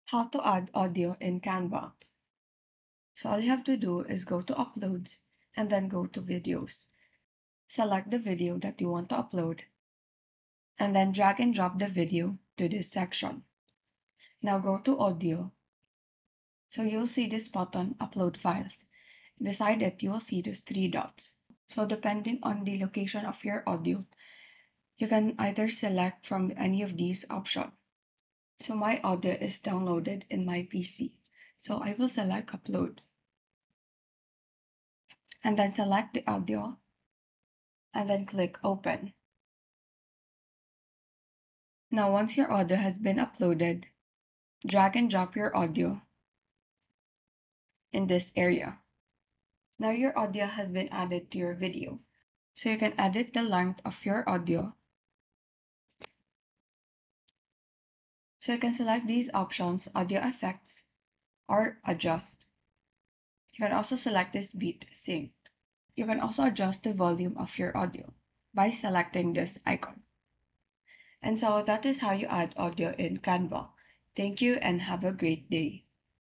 How to add audio in Canva. So all you have to do is go to Uploads and then go to Videos. Select the video that you want to upload and then drag and drop the video to this section. Now go to Audio. So you'll see this button, Upload Files. Beside it, you will see these three dots. So depending on the location of your audio, you can either select from any of these options. So my audio is downloaded in my PC. So I will select Upload. And then select the audio. And then click Open. Now once your audio has been uploaded, drag and drop your audio in this area. Now your audio has been added to your video. So you can edit the length of your audio. So you can select these options, audio effects, or adjust. You can also select this beat sync. You can also adjust the volume of your audio by selecting this icon. And so that is how you add audio in Canva. Thank you and have a great day.